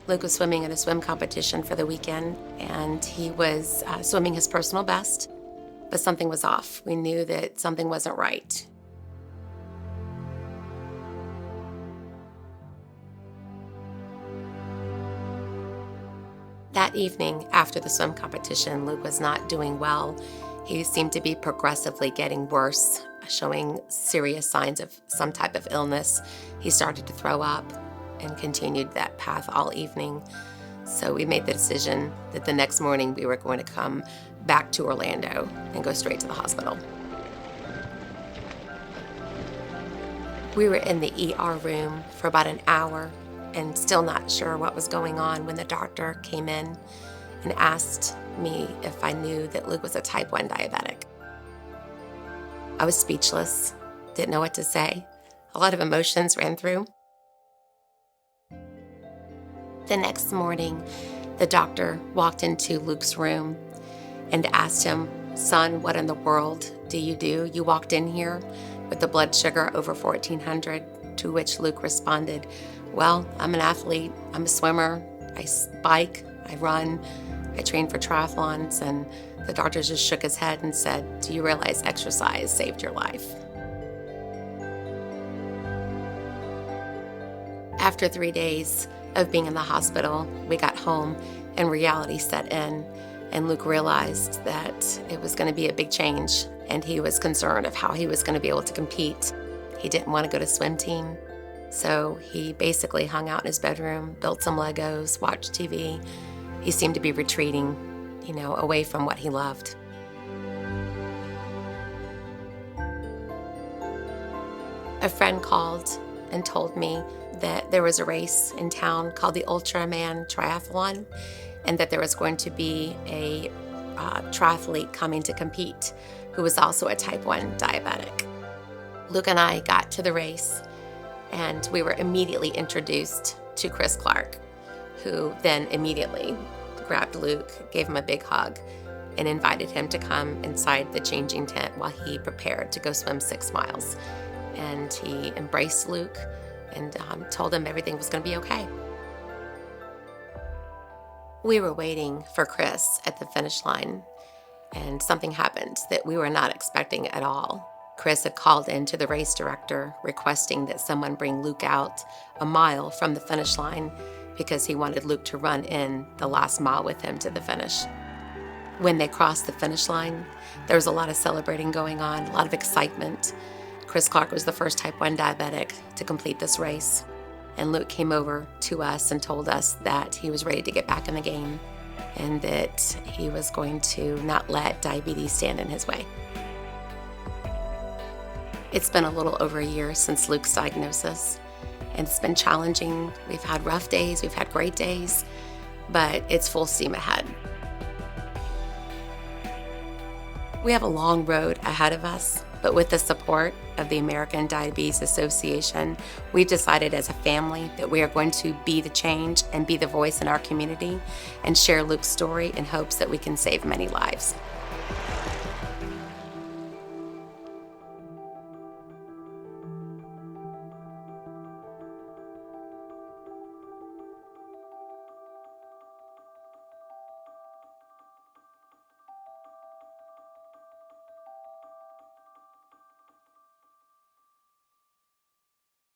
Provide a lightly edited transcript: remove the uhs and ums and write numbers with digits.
Luke was swimming in a swim competition for the weekend, and he was swimming his personal best, but something was off. We knew that something wasn't right. That evening, after the swim competition, Luke was not doing well. He seemed to be progressively getting worse, showing serious signs of some type of illness. He started to throw up and continued that path all evening. So we made the decision that the next morning we were going to come back to Orlando and go straight to the hospital. We were in the ER room for about an hour and still not sure what was going on when the doctor came in and asked me if I knew that Luke was a type 1 diabetic. I was speechless, didn't know what to say. A lot of emotions ran through. The next morning, the doctor walked into Luke's room and asked him, "Son, what in the world do? You walked in here with the blood sugar over 1400, to which Luke responded, "Well, I'm an athlete, I'm a swimmer, I bike, I run, I train for triathlons." And the doctor just shook his head and said, "Do you realize exercise saved your life?" After 3 days of being in the hospital, we got home and reality set in, and Luke realized that it was going to be a big change, and he was concerned of how he was going to be able to compete. He didn't want to go to swim team, so he basically hung out in his bedroom, built some Legos, watched TV. He seemed to be retreating, away from what he loved. A friend called and told me that there was a race in town called the Ultraman Triathlon, and that there was going to be a triathlete coming to compete who was also a type 1 diabetic. Luke and I got to the race, and we were immediately introduced to Chris Clark, who then immediately grabbed Luke, gave him a big hug, and invited him to come inside the changing tent while he prepared to go swim 6 miles. And he embraced Luke and told him everything was going to be okay. We were waiting for Chris at the finish line, and something happened that we were not expecting at all. Chris had called in to the race director requesting that someone bring Luke out a mile from the finish line because he wanted Luke to run in the last mile with him to the finish. When they crossed the finish line, there was a lot of celebrating going on, a lot of excitement. Chris Clark was the first type 1 diabetic to complete this race, and Luke came over to us and told us that he was ready to get back in the game and that he was going to not let diabetes stand in his way. It's been a little over a year since Luke's diagnosis, and it's been challenging. We've had rough days, we've had great days, but it's full steam ahead. We have a long road ahead of us, but with the support of the American Diabetes Association, we've decided as a family that we are going to be the change and be the voice in our community and share Luke's story in hopes that we can save many lives.